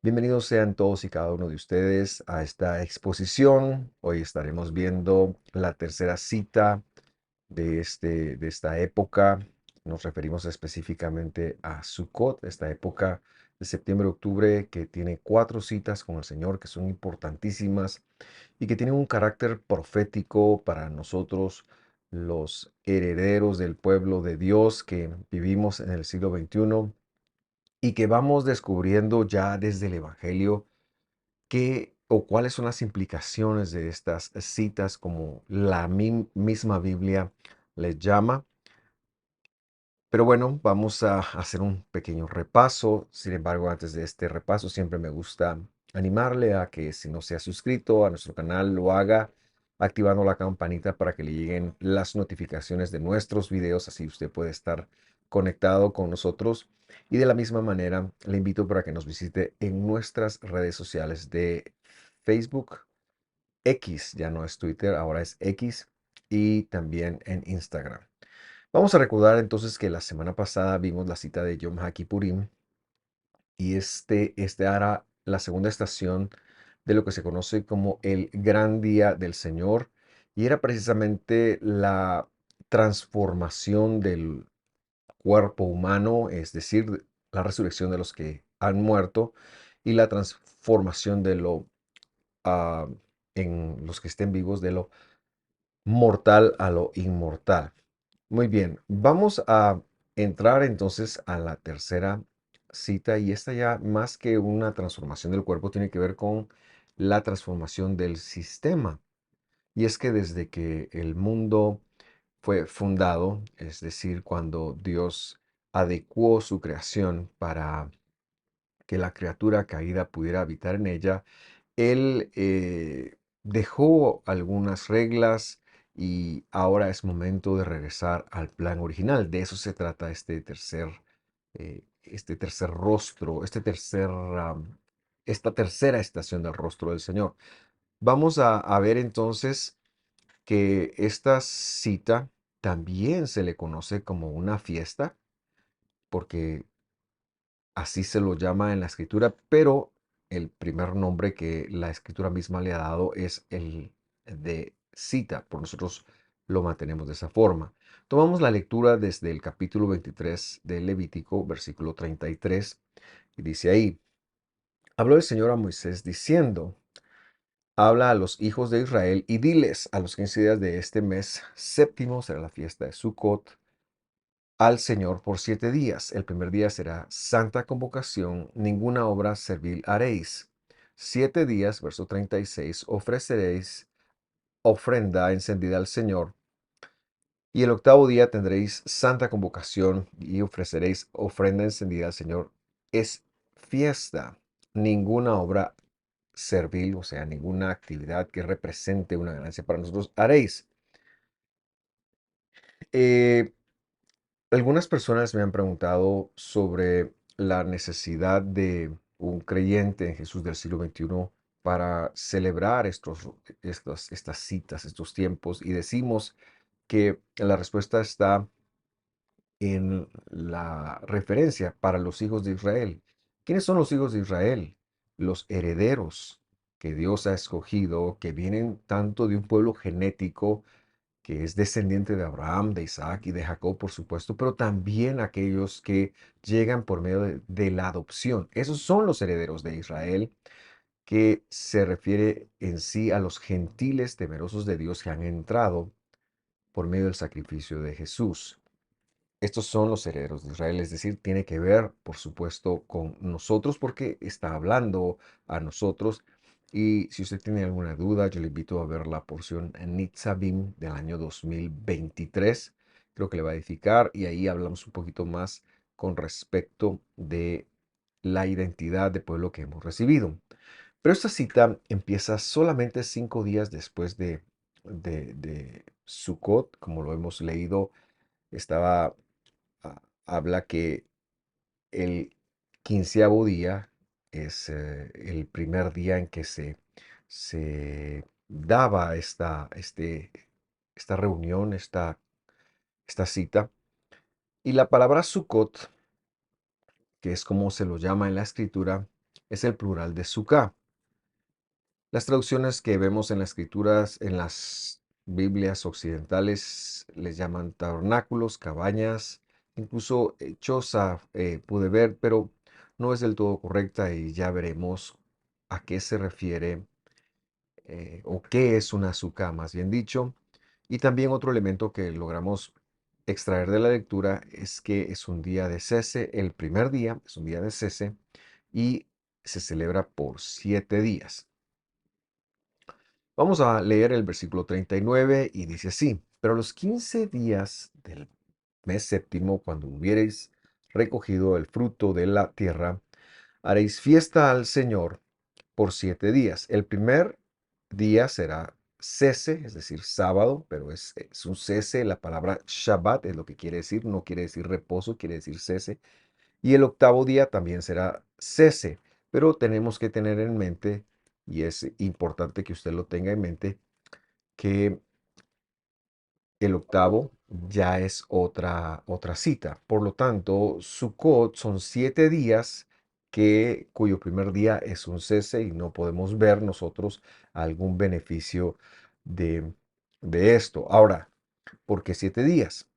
Bienvenidos sean todos y cada uno de ustedes a esta exposición. Hoy estaremos viendo la tercera cita de esta época. Nos referimos específicamente a Sukkot, esta época de septiembre-octubre que tiene cuatro citas con el Señor que son importantísimas y que tienen un carácter profético para nosotros, los herederos del pueblo de Dios que vivimos en el siglo XXI y que vamos descubriendo ya desde el Evangelio qué o cuáles son las implicaciones de estas citas, como la misma Biblia les llama. Pero bueno, vamos a hacer un pequeño repaso. Sin embargo, antes de este repaso, siempre me gusta animarle a que si no se ha suscrito a nuestro canal, lo haga activando la campanita para que le lleguen las notificaciones de nuestros videos. Así usted puede estar conectado con nosotros. Y de la misma manera, le invito para que nos visite en nuestras redes sociales de Facebook, X, ya no es Twitter, ahora es X, y también en Instagram. Vamos a recordar entonces que la semana pasada vimos la cita de Yom HaKippurim y este era la segunda estación de lo que se conoce como el Gran Día del Señor y era precisamente la transformación del cuerpo humano, es decir, la resurrección de los que han muerto y la transformación de lo ah, en los que estén vivos de lo mortal a lo inmortal. Muy bien, vamos a entrar entonces a la tercera cita y esta ya más que una transformación del cuerpo tiene que ver con la transformación del sistema. Y es que desde que el mundo fue fundado, es decir, cuando Dios adecuó su creación para que la criatura caída pudiera habitar en ella, él dejó algunas reglas y ahora es momento de regresar al plan original. De eso se trata este tercer rostro, esta tercera estación del rostro del Señor. Vamos a ver entonces que esta cita también se le conoce como una fiesta, porque así se lo llama en la escritura, pero el primer nombre que la escritura misma le ha dado es el de cita, por nosotros lo mantenemos de esa forma. Tomamos la lectura desde el capítulo 23 de Levítico, versículo 33, y dice ahí, habló el Señor a Moisés diciendo, habla a los hijos de Israel y diles a los 15 días de este mes séptimo será la fiesta de Sukkot al Señor por 7 días. El primer día será santa convocación, ninguna obra servil haréis. 7 días, verso 36, ofreceréis ofrenda encendida al Señor. Y el octavo día tendréis santa convocación y ofreceréis ofrenda encendida al Señor. Es fiesta, ninguna obra servil, o sea, ninguna actividad que represente una ganancia para nosotros haréis. Eh, Algunas personas me han preguntado sobre la necesidad de un creyente en Jesús del siglo XXI para celebrar estas citas, estos tiempos, y decimos que la respuesta está en la referencia para los hijos de Israel. ¿Quiénes son los hijos de Israel? Los herederos que Dios ha escogido, que vienen tanto de un pueblo genético que es descendiente de Abraham, de Isaac y de Jacob, por supuesto, pero también aquellos que llegan por medio de la adopción. Esos son los herederos de Israel, que se refiere en sí a los gentiles temerosos de Dios que han entrado por medio del sacrificio de Jesús. Estos son los herederos de Israel, es decir, tiene que ver, por supuesto, con nosotros porque está hablando a nosotros. Y si usted tiene alguna duda, yo le invito a ver la porción en Nitzavim del año 2023. Creo que le va a edificar y ahí hablamos un poquito más con respecto de la identidad de pueblo que hemos recibido. Pero esta cita empieza solamente 5 días después de Sukkot, como lo hemos leído. Estaba habla que el quinceavo día es el primer día en que se daba esta reunión, esta cita. Y la palabra Sukkot, que es como se lo llama en la escritura, es el plural de sukkah. Las traducciones que vemos en las escrituras, en las Biblias occidentales, les llaman tabernáculos, cabañas, incluso choza pude ver, pero no es del todo correcta y ya veremos a qué se refiere o qué es una sukkah, más bien dicho. Y también otro elemento que logramos extraer de la lectura es que es un día de cese, el primer día es un día de cese y se celebra por 7 días. Vamos a leer el versículo 39 y dice así, pero a los 15 días del mes séptimo, cuando hubiereis recogido el fruto de la tierra, haréis fiesta al Señor por 7 días. El primer día será cese, es decir, sábado, pero es un cese. La palabra Shabbat es lo que quiere decir, no quiere decir reposo, quiere decir cese. Y el octavo día también será cese, pero tenemos que tener en mente, y es importante que usted lo tenga en mente, que el octavo ya es otra cita. Por lo tanto, Sukkot son 7 días cuyo primer día es un cese y no podemos ver nosotros algún beneficio de, de esto. Ahora, ¿por qué 7 días?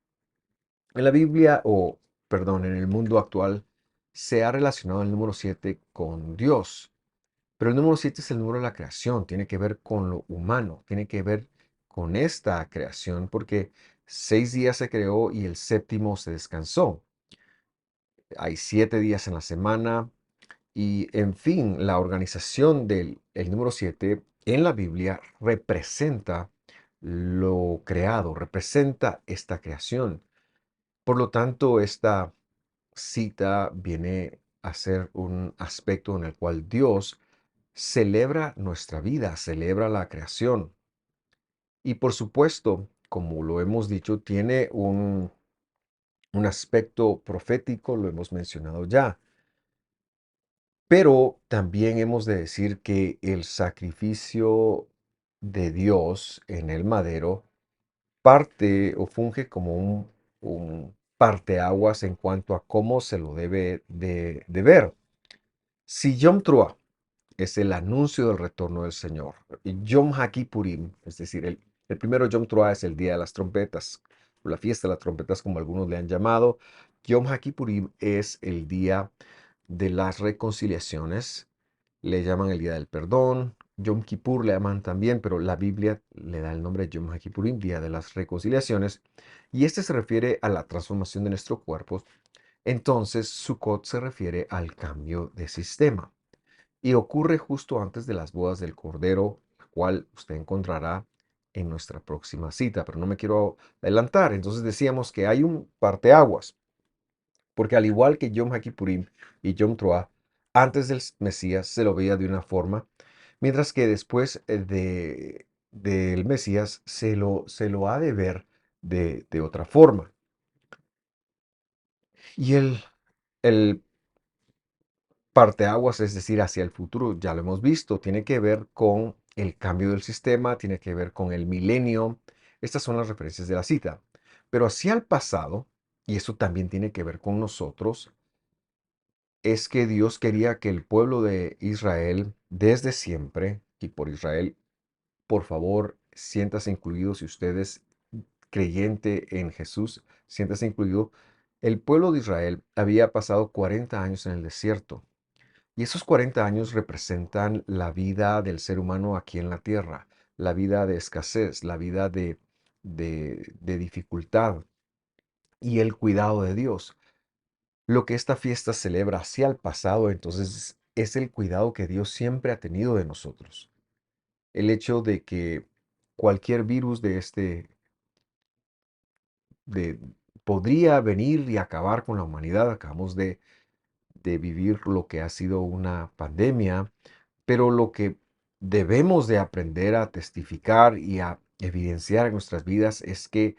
En la Biblia, o perdón, en el mundo actual, se ha relacionado el número 7 con Dios. Pero el número 7 es el número de la creación, tiene que ver con lo humano, tiene que ver con esta creación, porque 6 días se creó y el séptimo se descansó. Hay 7 días en la semana y, en fin, la organización del el número 7 en la Biblia representa lo creado, representa esta creación. Por lo tanto, esta cita viene a ser un aspecto en el cual Dios celebra nuestra vida, celebra la creación. Y por supuesto, como lo hemos dicho, tiene un aspecto profético, lo hemos mencionado ya. Pero también hemos de decir que el sacrificio de Dios en el madero parte o funge como un parteaguas en cuanto a cómo se lo debe de ver. Si Yom Teruah es el anuncio del retorno del Señor. Y Yom HaKippurim, es decir, el primero Yom Teruah es el día de las trompetas, o la fiesta de las trompetas, como algunos le han llamado. Yom HaKippurim es el día de las reconciliaciones, le llaman el día del perdón. Yom Kippur le llaman también, pero la Biblia le da el nombre de Yom HaKippurim, día de las reconciliaciones, y este se refiere a la transformación de nuestro cuerpo. Entonces, Sukkot se refiere al cambio de sistema. Y ocurre justo antes de las bodas del Cordero, la cual usted encontrará en nuestra próxima cita, pero no me quiero adelantar. Entonces decíamos que hay un parteaguas, porque al igual que Yom HaKippurim y Yom Teruah, antes del Mesías se lo veía de una forma, mientras que después del Mesías se lo ha de ver de otra forma. Y el parteaguas, es decir, hacia el futuro, ya lo hemos visto, tiene que ver con el cambio del sistema, tiene que ver con el milenio. Estas son las referencias de la cita. Pero hacia el pasado, y eso también tiene que ver con nosotros, es que Dios quería que el pueblo de Israel, desde siempre, y por Israel, por favor, siéntase incluido si usted es creyente en Jesús, siéntase incluido. El pueblo de Israel había pasado 40 años en el desierto. Y esos 40 años representan la vida del ser humano aquí en la tierra, la vida de escasez, la vida de dificultad y el cuidado de Dios. Lo que esta fiesta celebra hacia el pasado, entonces, es el cuidado que Dios siempre ha tenido de nosotros. El hecho de que cualquier virus de, podría venir y acabar con la humanidad. Acabamos de vivir lo que ha sido una pandemia, pero lo que debemos de aprender a testificar y a evidenciar en nuestras vidas es que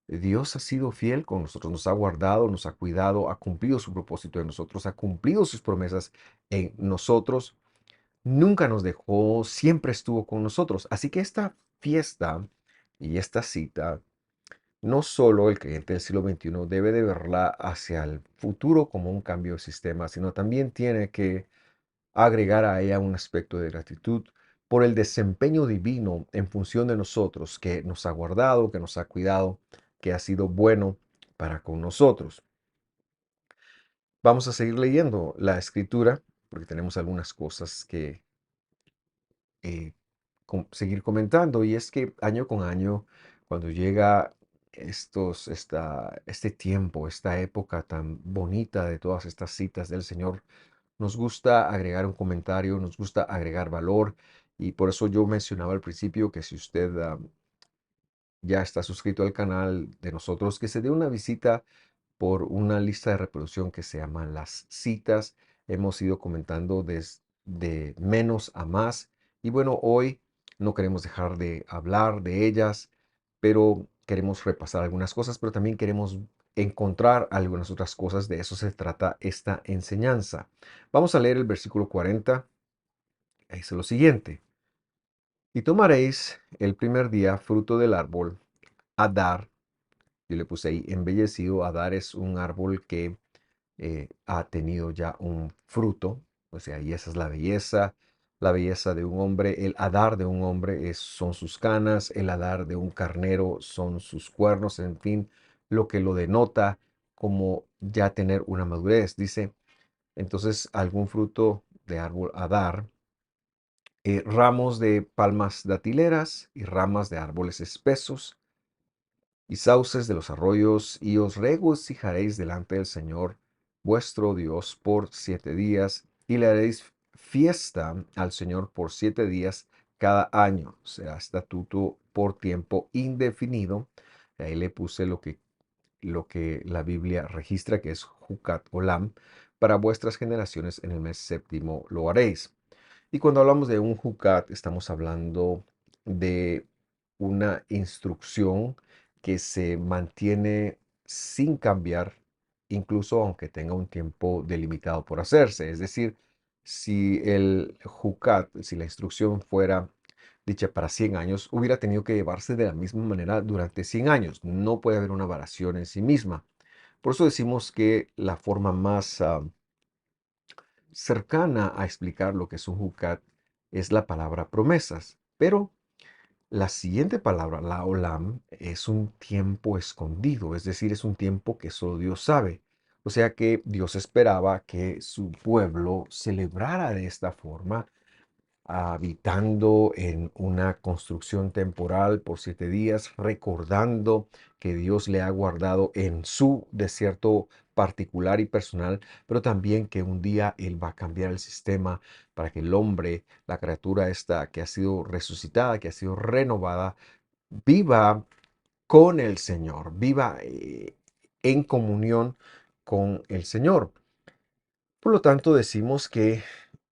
Dios ha sido fiel con nosotros, nos ha guardado, nos ha cuidado, ha cumplido su propósito en nosotros, ha cumplido sus promesas en nosotros, nunca nos dejó, siempre estuvo con nosotros. Así que esta fiesta y esta cita, no solo el creyente del siglo XXI debe de verla hacia el futuro como un cambio de sistema, sino también tiene que agregar a ella un aspecto de gratitud por el desempeño divino en función de nosotros, que nos ha guardado, que nos ha cuidado, que ha sido bueno para con nosotros. Vamos a seguir leyendo la escritura porque tenemos algunas cosas que eh, seguir comentando, y es que año con año, cuando llega este tiempo, esta época tan bonita de todas estas citas del Señor, nos gusta agregar un comentario, nos gusta agregar valor, y por eso yo mencionaba al principio que si usted ya está suscrito al canal de nosotros, que se dé una visita por una lista de reproducción que se llama Las Citas. Hemos ido comentando desde menos a más. Y bueno, hoy no queremos dejar de hablar de ellas, pero queremos repasar algunas cosas, pero también queremos encontrar algunas otras cosas. De eso se trata esta enseñanza. Vamos a leer el versículo 40. Dice lo siguiente. Y tomaréis el primer día fruto del árbol, Adar. Yo le puse ahí embellecido. Adar es un árbol que ha tenido ya un fruto, o sea, y esa es la belleza de un hombre, el hadar de un hombre son sus canas, el hadar de un carnero son sus cuernos, en fin, lo que lo denota como ya tener una madurez. Dice, entonces, algún fruto de árbol hadar, ramos de palmas datileras y ramas de árboles espesos, y sauces de los arroyos, y os regocijaréis delante del Señor vuestro Dios por 7 días, y le haréis fiesta al Señor por 7 días cada año. Será estatuto por tiempo indefinido. Ahí le puse lo que la Biblia registra, que es Jucat Olam. Para vuestras generaciones en el mes séptimo lo haréis. Y cuando hablamos de un Jucat, estamos hablando de una instrucción que se mantiene sin cambiar, incluso aunque tenga un tiempo delimitado por hacerse. Es decir, si el Jucat, si la instrucción fuera dicha para 100 años, hubiera tenido que llevarse de la misma manera durante 100 años. No puede haber una variación en sí misma. Por eso decimos que la forma más cercana a explicar lo que es un Jucat es la palabra promesas. Pero la siguiente palabra, la olam, es un tiempo escondido, es decir, es un tiempo que solo Dios sabe. O sea que Dios esperaba que su pueblo celebrara de esta forma, habitando en una construcción temporal por 7 días, recordando que Dios le ha guardado en su desierto particular y personal, pero también que un día Él va a cambiar el sistema para que el hombre, la criatura esta que ha sido resucitada, que ha sido renovada, viva con el Señor, viva en comunión con el Señor. Por lo tanto, decimos que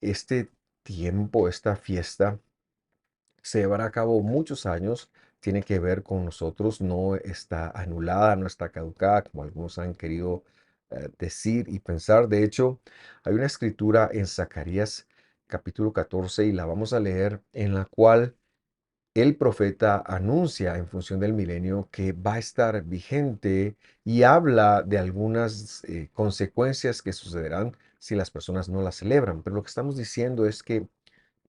este tiempo, esta fiesta, se llevará a cabo muchos años, tiene que ver con nosotros, no está anulada, no está caducada, como algunos han querido decir y pensar. De hecho, hay una escritura en Zacarías capítulo 14, y la vamos a leer, en la cual el profeta anuncia en función del milenio que va a estar vigente, y habla de algunas consecuencias que sucederán si las personas no la celebran. Pero lo que estamos diciendo es que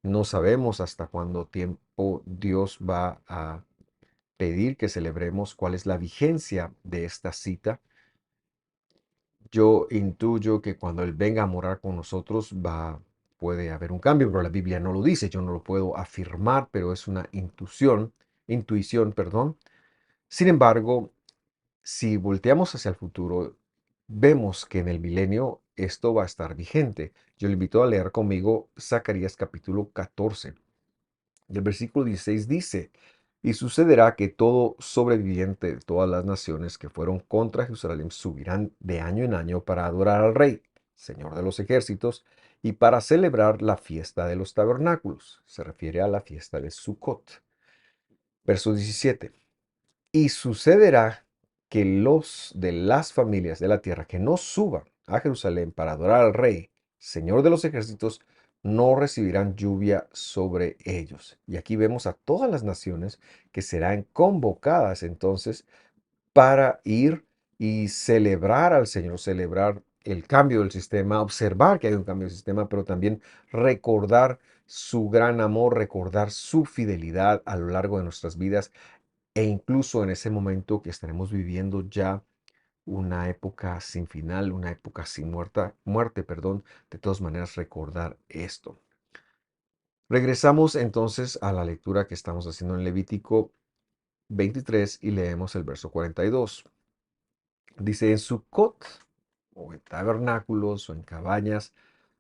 no sabemos hasta cuándo tiempo Dios va a pedir que celebremos, cuál es la vigencia de esta cita. Yo intuyo que cuando Él venga a morar con nosotros puede haber un cambio, pero la Biblia no lo dice, yo no lo puedo afirmar, pero es una intuición, perdón. Sin embargo, si volteamos hacia el futuro, vemos que en el milenio esto va a estar vigente. Yo le invito a leer conmigo Zacarías capítulo 14. Y el versículo 16 dice, y sucederá que todo sobreviviente de todas las naciones que fueron contra Jerusalén subirán de año en año para adorar al Rey, Señor de los ejércitos, y para celebrar la fiesta de los tabernáculos. Se refiere a la fiesta de Sukkot. Verso 17. Y sucederá que los de las familias de la tierra que no suban a Jerusalén para adorar al Rey, Señor de los ejércitos, no recibirán lluvia sobre ellos. Y aquí vemos a todas las naciones que serán convocadas entonces para ir y celebrar al Señor, celebrar el cambio del sistema, observar que hay un cambio del sistema, pero también recordar su gran amor, recordar su fidelidad a lo largo de nuestras vidas e incluso en ese momento que estaremos viviendo ya una época sin final, una época sin muerte, perdón, de todas maneras recordar esto. Regresamos entonces a la lectura que estamos haciendo en Levítico 23 y leemos el verso 42. Dice, en Sucot, o en tabernáculos, o en cabañas,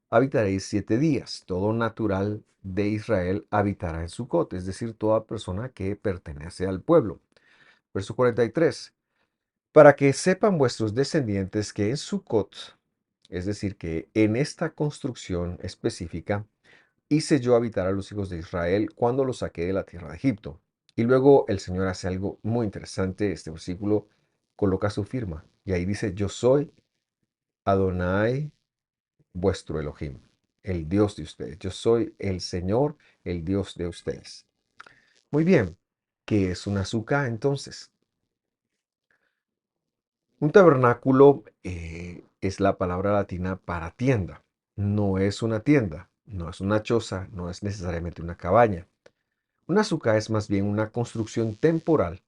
habitaréis 7 días. Todo natural de Israel habitará en Sucot, es decir, toda persona que pertenece al pueblo. Verso 43. Para que sepan vuestros descendientes que en Sucot, es decir, que en esta construcción específica, hice yo habitar a los hijos de Israel cuando los saqué de la tierra de Egipto. Y luego el Señor hace algo muy interesante. Este versículo coloca su firma. Y ahí dice, yo soy Adonai, vuestro Elohim, el Dios de ustedes. Yo soy el Señor, el Dios de ustedes. Muy bien. ¿Qué es una suca entonces? Un tabernáculo es la palabra latina para tienda. No es una tienda, no es una choza, no es necesariamente una cabaña. Una suca es más bien una construcción temporal,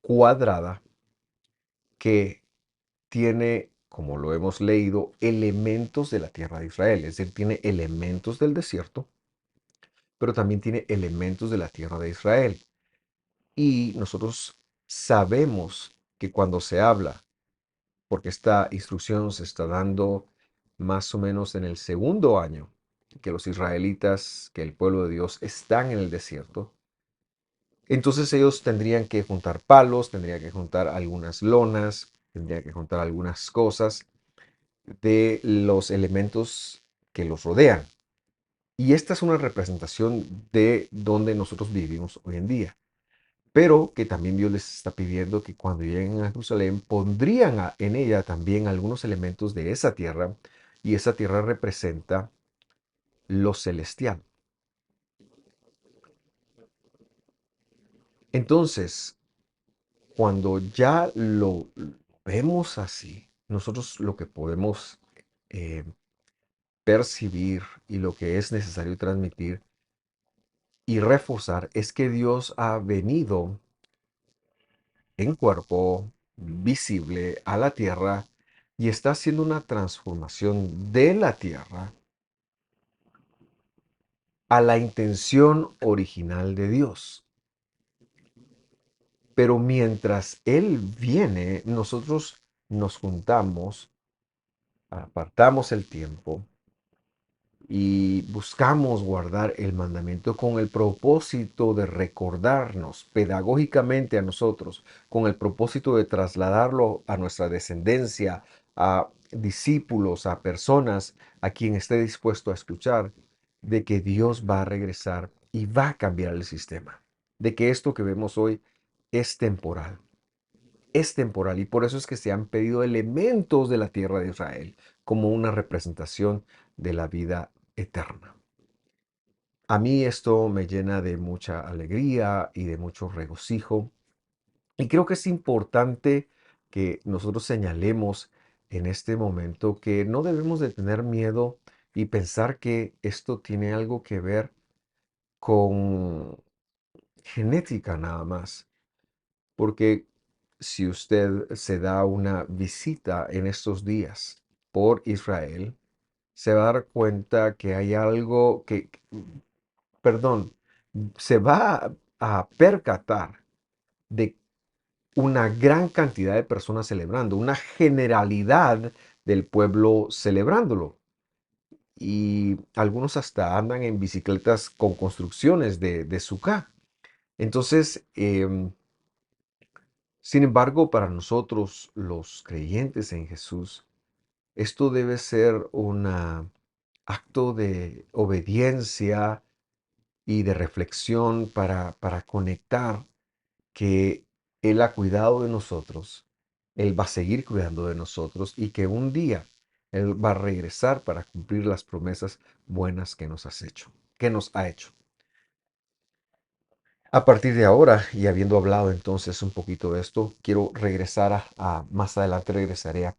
cuadrada, que tiene, como lo hemos leído, elementos de la tierra de Israel. Es decir, tiene elementos del desierto, pero también tiene elementos de la tierra de Israel. Y nosotros sabemos que cuando se habla, porque esta instrucción se está dando más o menos en el segundo año que los israelitas, que el pueblo de Dios están en el desierto, entonces ellos tendrían que juntar palos, tendrían que juntar algunas lonas, tendrían que juntar algunas cosas de los elementos que los rodean. Y esta es una representación de donde nosotros vivimos hoy en día. Pero que también Dios les está pidiendo que cuando lleguen a Jerusalén pondrían en ella también algunos elementos de esa tierra. Y esa tierra representa lo celestial. Entonces, cuando ya lo vemos así, nosotros lo que podemos eh, percibir y lo que es necesario transmitir y reforzar es que Dios ha venido en cuerpo visible a la tierra y está haciendo una transformación de la tierra a la intención original de Dios. Pero mientras Él viene, nosotros nos juntamos, apartamos el tiempo y buscamos guardar el mandamiento con el propósito de recordarnos pedagógicamente a nosotros, con el propósito de trasladarlo a nuestra descendencia, a discípulos, a personas a quien esté dispuesto a escuchar, de que Dios va a regresar y va a cambiar el sistema, de que esto que vemos hoy es temporal. Es temporal y por eso es que se han pedido elementos de la tierra de Israel como una representación de la vida eterna. A mí esto me llena de mucha alegría y de mucho regocijo y creo que es importante que nosotros señalemos en este momento que no debemos de tener miedo y pensar que esto tiene algo que ver con genética nada más. Porque si usted se da una visita en estos días por Israel, se va a dar cuenta que hay algo que, perdón, se va a percatar de una gran cantidad de personas celebrando, una generalidad del pueblo celebrándolo. Y algunos hasta andan en bicicletas con construcciones de Sukkah. Entonces, sin embargo, para nosotros, los creyentes en Jesús, esto debe ser un acto de obediencia y de reflexión para conectar que Él ha cuidado de nosotros, Él va a seguir cuidando de nosotros y que un día Él va a regresar para cumplir las promesas buenas que nos has hecho, que nos ha hecho. A partir de ahora, y habiendo hablado entonces un poquito de esto, quiero regresar más adelante regresaré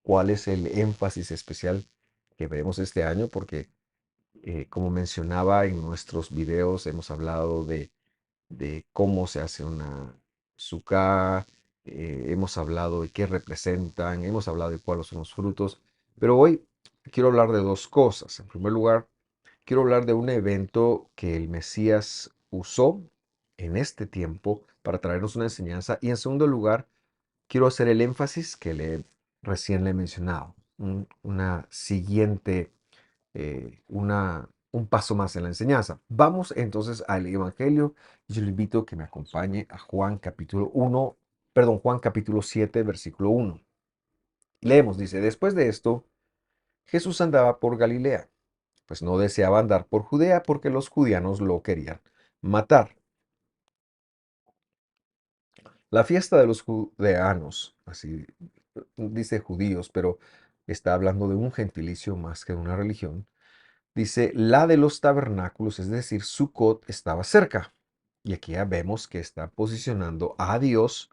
cuál es el énfasis especial que veremos este año, porque como mencionaba en nuestros videos, hemos hablado de cómo se hace una suká, hemos hablado de qué representan, hemos hablado de cuáles son los frutos, pero hoy quiero hablar de dos cosas. En primer lugar, quiero hablar de un evento que el Mesías usó en este tiempo para traernos una enseñanza, y en segundo lugar, quiero hacer el énfasis que recién le he mencionado, una siguiente, un paso más en la enseñanza. Vamos entonces al Evangelio. Yo le invito a que me acompañe a Juan capítulo 1, perdón, Juan capítulo 7, versículo 1. Leemos, dice, después de esto, Jesús andaba por Galilea, pues no deseaba andar por Judea porque los judianos lo querían matar. La fiesta de los judeanos, así dice judíos, pero está hablando de un gentilicio más que de una religión. Dice, la de los tabernáculos, es decir, Sucot, estaba cerca. Y aquí ya vemos que está posicionando a Dios,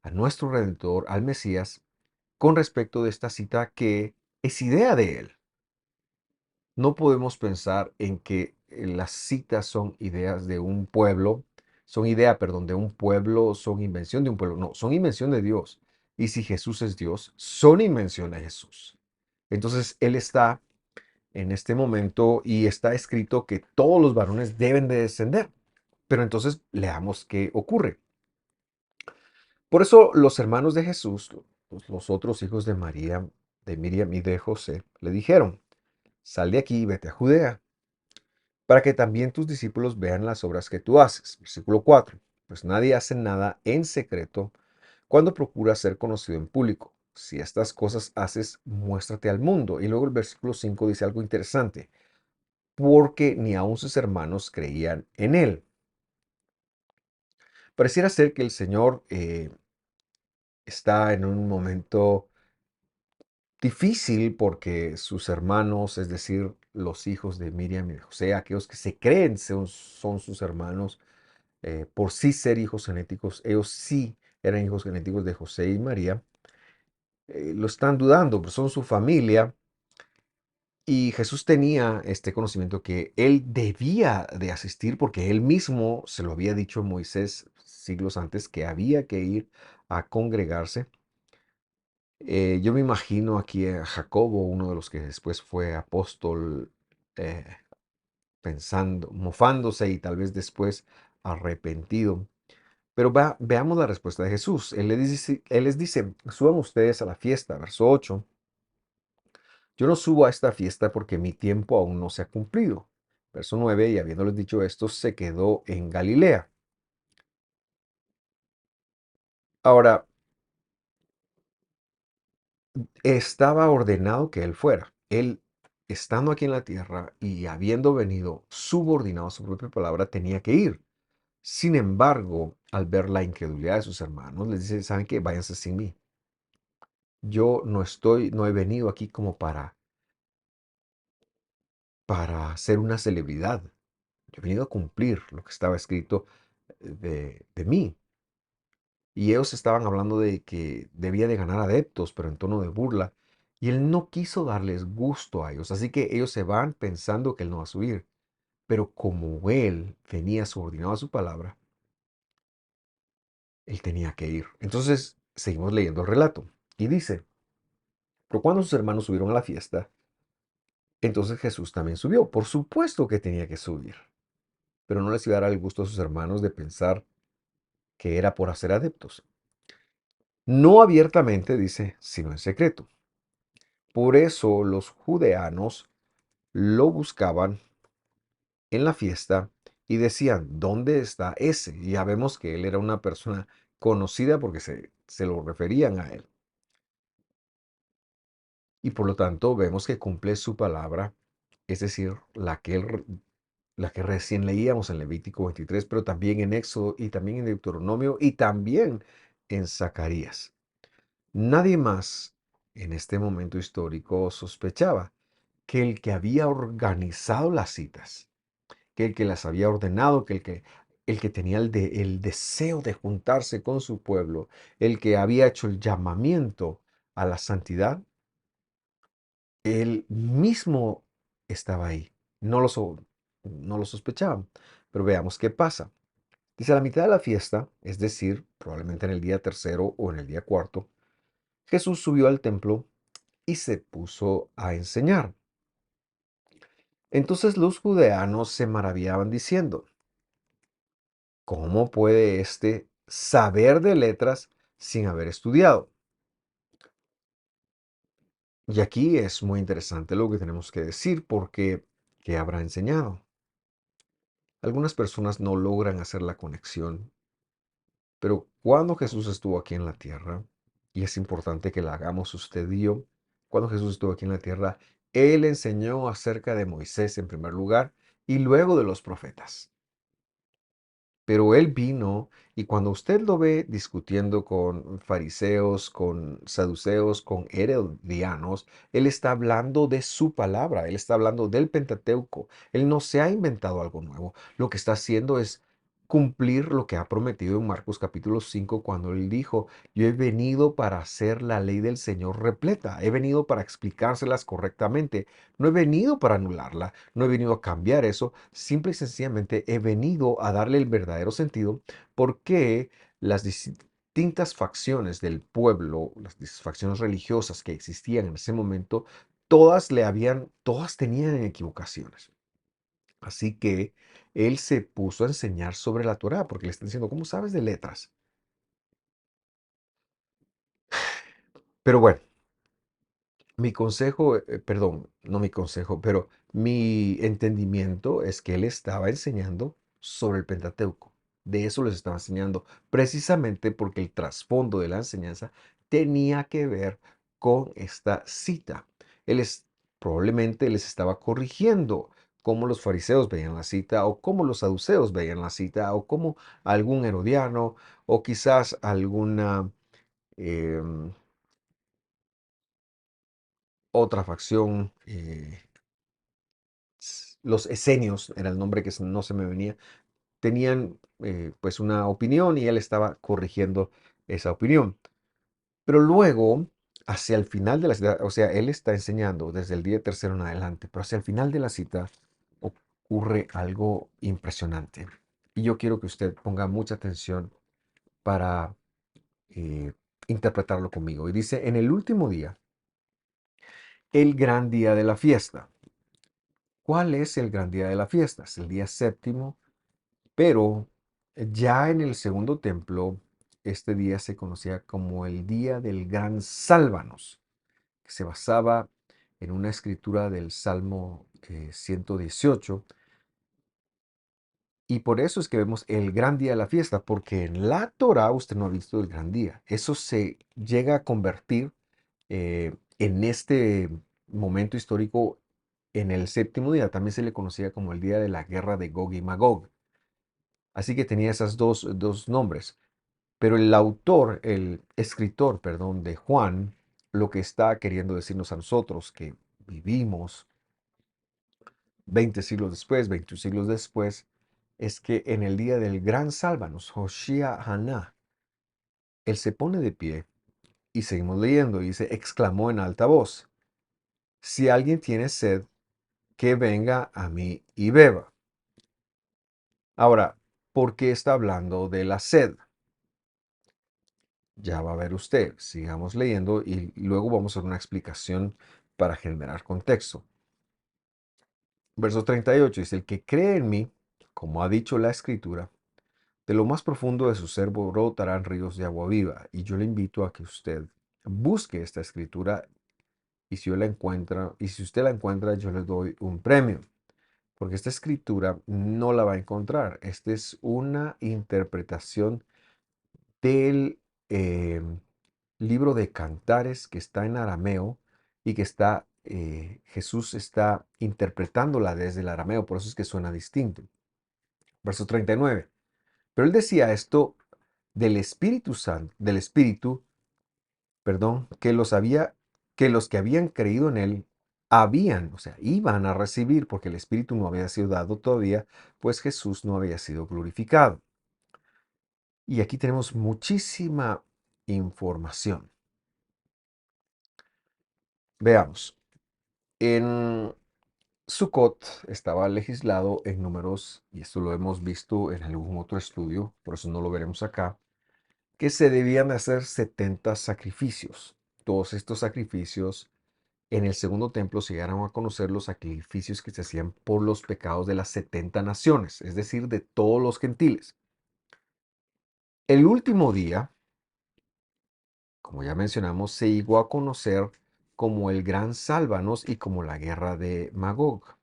a nuestro Redentor, al Mesías, con respecto de esta cita que es idea de él. No podemos pensar en que las citas son ideas de un pueblo, son idea, perdón, de un pueblo, son invención de un pueblo. No, son invención de Dios. Y si Jesús es Dios, son invención de Jesús. Entonces, Él está en este momento y está escrito que todos los varones deben de descender. Pero entonces leamos qué ocurre. Por eso los hermanos de Jesús, los otros hijos de María, de Miriam y de José, le dijeron, sal de aquí y vete a Judea, para que también tus discípulos vean las obras que tú haces. Versículo 4. Pues nadie hace nada en secreto cuando procura ser conocido en público. Si estas cosas haces, muéstrate al mundo. Y luego el versículo 5 dice algo interesante, porque ni aun sus hermanos creían en él. Pareciera ser que el Señor está en un momento difícil porque sus hermanos, es decir, los hijos de Miriam y de José, aquellos que se creen son sus hermanos, por sí ser hijos genéticos, ellos sí eran hijos genéticos de José y María, lo están dudando, pues son su familia. Y Jesús tenía este conocimiento que él debía de asistir porque él mismo se lo había dicho a Moisés siglos antes que había que ir a congregarse. Yo me imagino aquí a Jacobo, uno de los que después fue apóstol, eh, pensando, mofándose y tal vez después arrepentido. Pero veamos la respuesta de Jesús. Él les dice, suban ustedes a la fiesta, verso 8. Yo no subo a esta fiesta porque mi tiempo aún no se ha cumplido. Verso 9, y habiéndoles dicho esto, se quedó en Galilea. Ahora, estaba ordenado que él fuera. Él, estando aquí en la tierra y habiendo venido subordinado a su propia palabra, tenía que ir. Sin embargo, al ver la incredulidad de sus hermanos, les dice, ¿saben qué? Váyanse sin mí. Yo no he venido aquí como para ser una celebridad. Yo he venido a cumplir lo que estaba escrito de mí. Y ellos estaban hablando de que debía de ganar adeptos, pero en tono de burla. Y él no quiso darles gusto a ellos. Así que ellos se van pensando que él no va a subir. Pero como él venía subordinado a su palabra, él tenía que ir. Entonces, seguimos leyendo el relato. Y dice, pero cuando sus hermanos subieron a la fiesta, entonces Jesús también subió. Por supuesto que tenía que subir. Pero no les iba a dar el gusto a sus hermanos de pensar que era por hacer adeptos. No abiertamente, dice, sino en secreto. Por eso los judeanos lo buscaban en la fiesta y decían, ¿dónde está ese? Y ya vemos que él era una persona conocida porque se lo referían a él. Y por lo tanto vemos que cumple su palabra, es decir, la que recién leíamos en Levítico 23, pero también en Éxodo y también en Deuteronomio y también en Zacarías. Nadie más en este momento histórico sospechaba que el que había organizado las citas, que el que las había ordenado, el que tenía el deseo de juntarse con su pueblo, el que había hecho el llamamiento a la santidad, Él mismo estaba ahí. No lo, no lo sospechaban. Pero veamos qué pasa. Dice, a la mitad de la fiesta, es decir, probablemente en el día tercero o en el día cuarto, Jesús subió al templo y se puso a enseñar. Entonces los judeanos se maravillaban diciendo, ¿cómo puede éste saber de letras sin haber estudiado? Y aquí es muy interesante lo que tenemos que decir porque ¿qué habrá enseñado? Algunas personas no logran hacer la conexión, pero cuando Jesús estuvo aquí en la tierra, y es importante que la hagamos usted y yo, cuando Jesús estuvo aquí en la tierra, Él enseñó acerca de Moisés en primer lugar y luego de los profetas. Pero él vino y cuando usted lo ve discutiendo con fariseos, con saduceos, con herodianos, él está hablando de su palabra, él está hablando del Pentateuco. Él no se ha inventado algo nuevo. Lo que está haciendo es cumplir lo que ha prometido en Marcos capítulo 5 cuando él dijo, yo he venido para hacer la ley del Señor repleta, he venido para explicárselas correctamente, no he venido para anularla, no he venido a cambiar eso, simple y sencillamente he venido a darle el verdadero sentido porque las distintas facciones del pueblo, las facciones religiosas que existían en ese momento, todas tenían equivocaciones. Así que él se puso a enseñar sobre la Torá porque le están diciendo, ¿cómo sabes de letras? Pero bueno, mi consejo, perdón, no mi consejo, pero mi entendimiento es que él estaba enseñando sobre el Pentateuco. De eso les estaba enseñando, precisamente porque el trasfondo de la enseñanza tenía que ver con esta cita. Él es, probablemente les estaba corrigiendo cómo los fariseos veían la cita, o cómo los saduceos veían la cita, o cómo algún herodiano, o quizás alguna em, otra facción. Los esenios, era el nombre que no se me venía, tenían pues una opinión y él estaba corrigiendo esa opinión. Pero luego, hacia el final de la cita, o sea, él está enseñando desde el día tercero en adelante, pero hacia el final de la cita ocurre algo impresionante. Y yo quiero que usted ponga mucha atención para eh, interpretarlo conmigo. Y dice, en el último día, el gran día de la fiesta. ¿Cuál es el gran día de la fiesta? Es el día séptimo. Pero ya en el segundo templo, este día se conocía como el Día del Gran Sálvanos, que se basaba en una escritura del Salmo 118. Y por eso es que vemos el gran día de la fiesta, porque en la Torah usted no ha visto el gran día. Eso se llega a convertir en este momento histórico en el séptimo día. También se le conocía como el día de la guerra de Gog y Magog. Así que tenía esos dos nombres. Pero el autor, el escritor, perdón, de Juan, lo que está queriendo decirnos a nosotros que vivimos 20 siglos después, 21 siglos después, es que en el día del gran sálvanos, Hoshia Haná, él se pone de pie y seguimos leyendo y dice, exclamó en alta voz, si alguien tiene sed, que venga a mí y beba. Ahora, ¿por qué está hablando de la sed? Ya va a ver usted, sigamos leyendo y luego vamos a hacer una explicación para generar contexto. Verso 38 dice, el que cree en mí, como ha dicho la escritura, de lo más profundo de su ser brotarán ríos de agua viva. Y yo le invito a que usted busque esta escritura y si yo la encuentra, y si usted la encuentra, yo le doy un premio. Porque esta escritura no la va a encontrar. Esta es una interpretación del libro de Cantares que está en arameo y que está, Jesús está interpretándola desde el arameo, por eso es que suena distinto. Verso 39. Pero él decía esto del Espíritu Santo, del Espíritu, perdón, que los que habían creído en él habían, o sea, iban a recibir, porque el Espíritu no había sido dado todavía, pues Jesús no había sido glorificado. Y aquí tenemos muchísima información. Veamos. En Sukkot estaba legislado en números, y esto lo hemos visto en algún otro estudio, por eso no lo veremos acá, que se debían de hacer 70 sacrificios. Todos estos sacrificios en el segundo templo se llegaron a conocer los sacrificios que se hacían por los pecados de las 70 naciones, es decir, de todos los gentiles. El último día, como ya mencionamos, se llegó a conocer como el Gran Sálvanos y como la Guerra de Magog.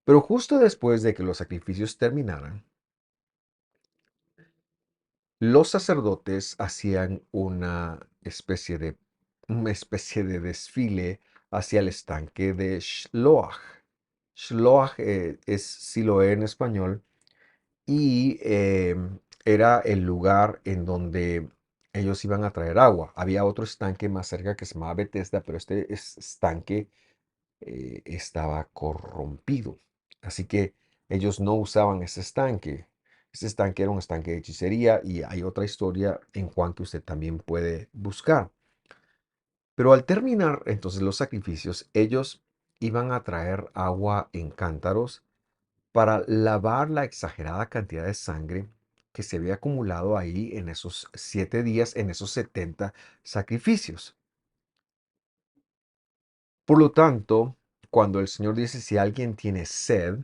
Pero justo después de que los sacrificios terminaran, los sacerdotes hacían una especie de desfile hacia el estanque de Shloach. Shloach es Siloé en español y era el lugar en donde ellos iban a traer agua. Había otro estanque más cerca que se llamaba Bethesda, pero este estanque estaba corrompido. Así que ellos no usaban ese estanque. Ese estanque era un estanque de hechicería y hay otra historia en Juan que usted también puede buscar. Pero al terminar entonces los sacrificios, ellos iban a traer agua en cántaros para lavar la exagerada cantidad de sangre que se había acumulado ahí en esos 7 días, en esos 70 sacrificios. Por lo tanto, cuando el Señor dice, si alguien tiene sed,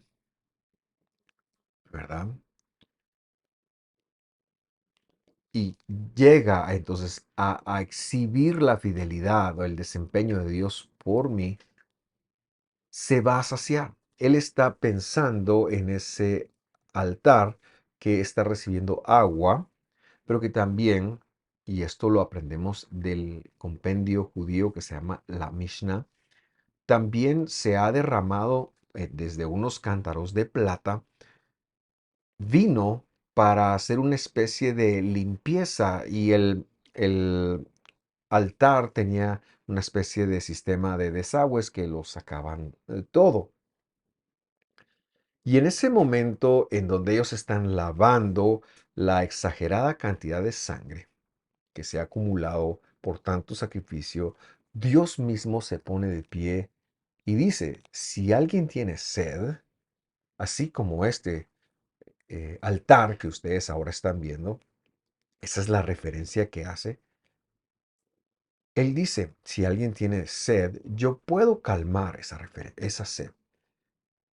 ¿verdad? Y llega entonces a exhibir la fidelidad o el desempeño de Dios por mí, se va a saciar. Él está pensando en ese altar que está recibiendo agua, pero que también, y esto lo aprendemos del compendio judío que se llama la Mishnah, también se ha derramado desde unos cántaros de plata vino para hacer una especie de limpieza y el altar tenía una especie de sistema de desagües que lo sacaban todo. Y en ese momento en donde ellos están lavando la exagerada cantidad de sangre que se ha acumulado por tanto sacrificio, Dios mismo se pone de pie y dice, si alguien tiene sed, así como este altar que ustedes ahora están viendo, esa es la referencia que hace. Él dice, si alguien tiene sed, yo puedo calmar esa sed,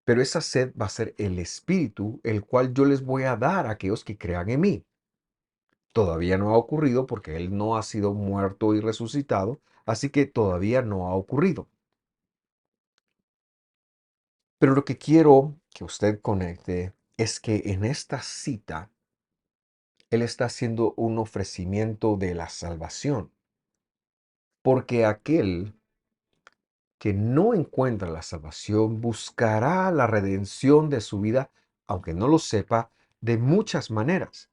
pero esa sed va a ser el Espíritu, el cual yo les voy a dar a aquellos que crean en mí. Todavía no ha ocurrido porque Él no ha sido muerto y resucitado, así que todavía no ha ocurrido. Pero lo que quiero que usted conecte es que en esta cita, Él está haciendo un ofrecimiento de la salvación, porque aquel que no encuentra la salvación buscará la redención de su vida, aunque no lo sepa, de muchas maneras.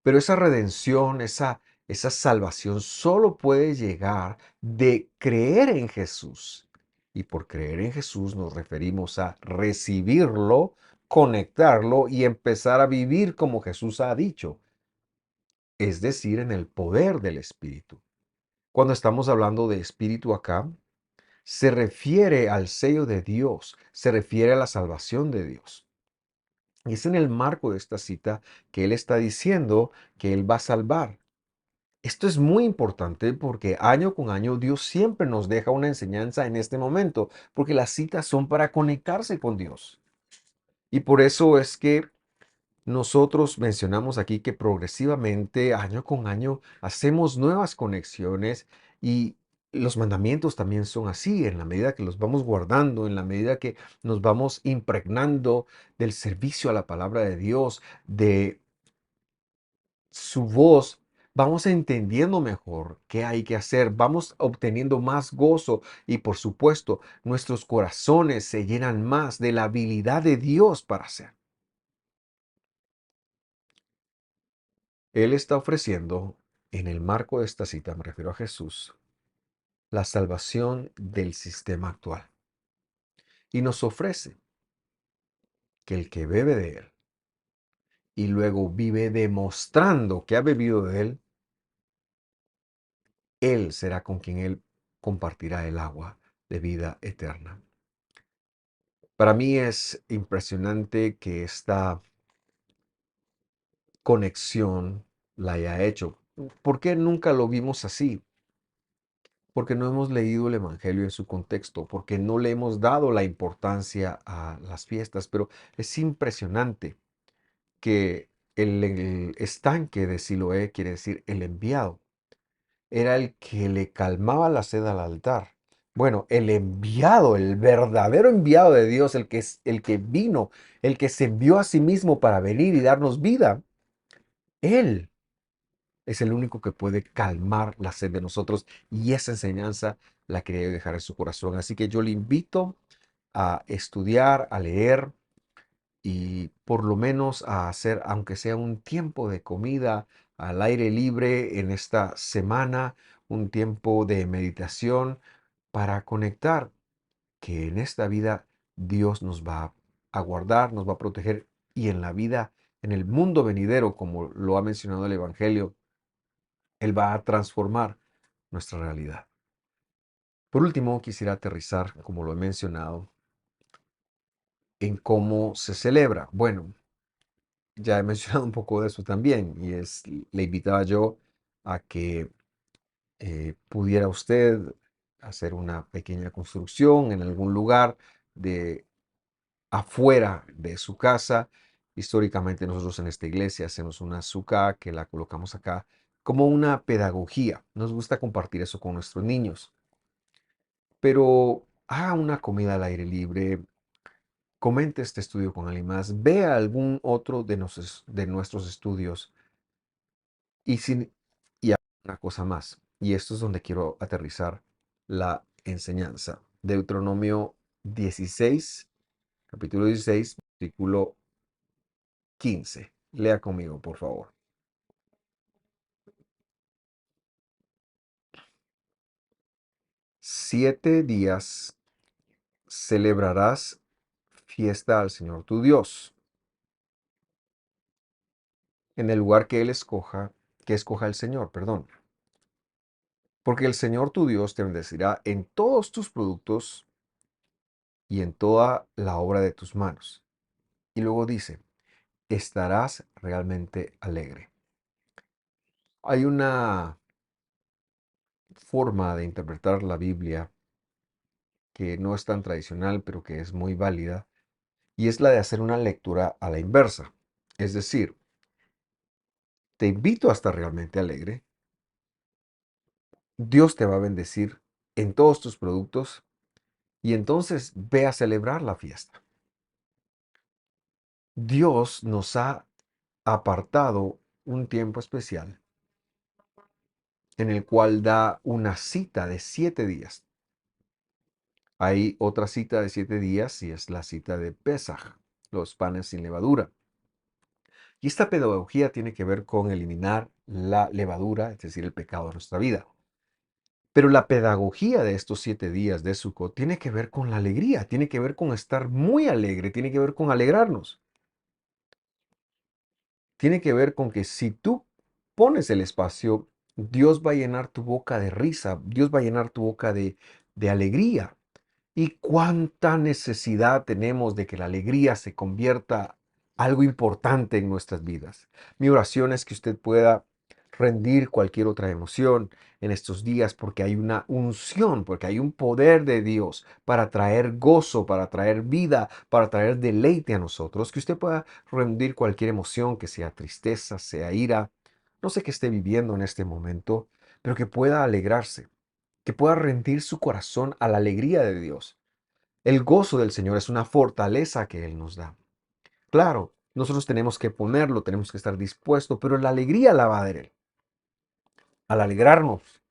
Pero esa redención, esa salvación solo puede llegar de creer en Jesús. Y por creer en Jesús nos referimos a recibirlo, conectarlo y empezar a vivir como Jesús ha dicho, es decir, en el poder del Espíritu. Cuando estamos hablando de Espíritu acá, se refiere al sello de Dios, se refiere a la salvación de Dios. Y es en el marco de esta cita que Él está diciendo que Él va a salvar. Esto es muy importante porque año con año Dios siempre nos deja una enseñanza en este momento, porque las citas son para conectarse con Dios. Y por eso es que nosotros mencionamos aquí que progresivamente, año con año, hacemos nuevas conexiones y los mandamientos también son así, en la medida que los vamos guardando, en la medida que nos vamos impregnando del servicio a la palabra de Dios, de su voz, vamos entendiendo mejor qué hay que hacer, vamos obteniendo más gozo y por supuesto nuestros corazones se llenan más de la habilidad de Dios para hacer. Él está ofreciendo, en el marco de esta cita, me refiero a Jesús, la salvación del sistema actual. Y nos ofrece que el que bebe de él y luego vive demostrando que ha bebido de él será con quien él compartirá el agua de vida eterna. Para mí es impresionante que esta conexión la haya hecho. ¿Por qué nunca lo vimos así? Porque no hemos leído el Evangelio en su contexto, porque no le hemos dado la importancia a las fiestas, pero es impresionante que el estanque de Siloé, quiere decir el enviado, era el que le calmaba la sed al altar. Bueno, el enviado, el verdadero enviado de Dios, el que es el que vino, el que se envió a sí mismo para venir y darnos vida, él es el único que puede calmar la sed de nosotros y esa enseñanza la quería dejar en su corazón. Así que yo le invito a estudiar, a leer y por lo menos a hacer, aunque sea un tiempo de comida al aire libre en esta semana, un tiempo de meditación para conectar que en esta vida Dios nos va a guardar, nos va a proteger y en la vida, en el mundo venidero, como lo ha mencionado el Evangelio, Él va a transformar nuestra realidad. Por último, quisiera aterrizar, como lo he mencionado, en cómo se celebra. Bueno, ya he mencionado un poco de eso también y le invitaba yo a que pudiera usted hacer una pequeña construcción en algún lugar de afuera de su casa. Históricamente nosotros en esta iglesia hacemos una sukkah que la colocamos acá como una pedagogía. Nos gusta compartir eso con nuestros niños. Pero haga una comida al aire libre, comente este estudio con alguien más, vea algún otro de nuestros estudios y, sin, y haga una cosa más. Y esto es donde quiero aterrizar la enseñanza. Deuteronomio 16, capítulo 16, versículo 15. Lea conmigo, por favor. 7 días celebrarás fiesta al Señor tu Dios en el lugar que Él escoja, que escoja el Señor, perdón. Porque el Señor tu Dios te bendecirá en todos tus productos y en toda la obra de tus manos. Y luego dice, estarás realmente alegre. Hay una forma de interpretar la Biblia que no es tan tradicional, pero que es muy válida, y es la de hacer una lectura a la inversa. Es decir, te invito a estar realmente alegre, Dios te va a bendecir en todos tus productos y entonces ve a celebrar la fiesta. Dios nos ha apartado un tiempo especial en el cual da una cita de 7 días. Hay otra cita de 7 días y es la cita de Pesaj, los panes sin levadura. Y esta pedagogía tiene que ver con eliminar la levadura, es decir, el pecado de nuestra vida. Pero la pedagogía de estos 7 días de Sukkot tiene que ver con la alegría, tiene que ver con estar muy alegre, tiene que ver con alegrarnos. Tiene que ver con que si tú pones el espacio, Dios va a llenar tu boca de risa, Dios va a llenar tu boca de alegría. Y cuánta necesidad tenemos de que la alegría se convierta algo importante en nuestras vidas. Mi oración es que usted pueda rendir cualquier otra emoción en estos días porque hay una unción, porque hay un poder de Dios para traer gozo, para traer vida, para traer deleite a nosotros. Que usted pueda rendir cualquier emoción, que sea tristeza, sea ira, no sé qué esté viviendo en este momento, pero que pueda alegrarse, que pueda rendir su corazón a la alegría de Dios. El gozo del Señor es una fortaleza que Él nos da. Claro, nosotros tenemos que ponerlo, tenemos que estar dispuestos, pero la alegría la va a dar Él. Al alegrarnos,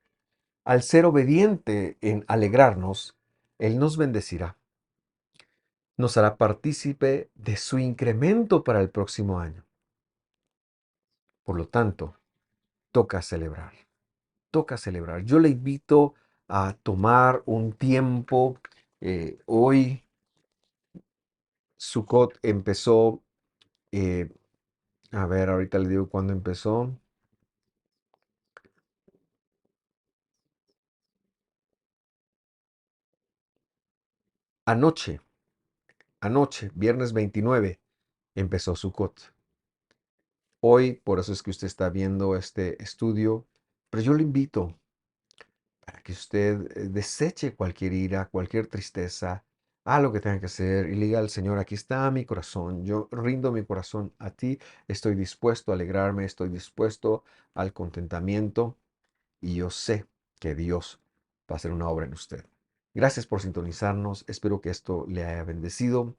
al ser obediente en alegrarnos, Él nos bendecirá. Nos hará partícipe de su incremento para el próximo año. Por lo tanto, toca celebrar. Toca celebrar. Yo le invito a tomar un tiempo. Hoy Sukkot empezó, eh, a ver, ahorita le digo cuándo empezó. Anoche, anoche, viernes 29, empezó Sukkot. Hoy, por eso es que usted está viendo este estudio, pero yo lo invito para que usted deseche cualquier ira, cualquier tristeza, a lo que tenga que hacer y le diga al Señor, aquí está mi corazón, yo rindo mi corazón a ti, estoy dispuesto a alegrarme, estoy dispuesto al contentamiento y yo sé que Dios va a hacer una obra en usted. Gracias por sintonizarnos, espero que esto le haya bendecido.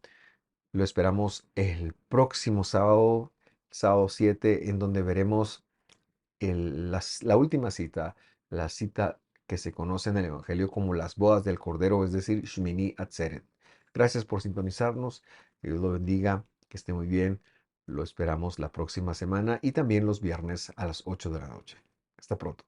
Lo esperamos el próximo sábado, sábado 7, en donde veremos la última cita, la cita que se conoce en el Evangelio como las bodas del Cordero, es decir, Shmini Atzeret. Gracias por sintonizarnos, que Dios lo bendiga, que esté muy bien. Lo esperamos la próxima semana y también los viernes a las 8 de la noche. Hasta pronto.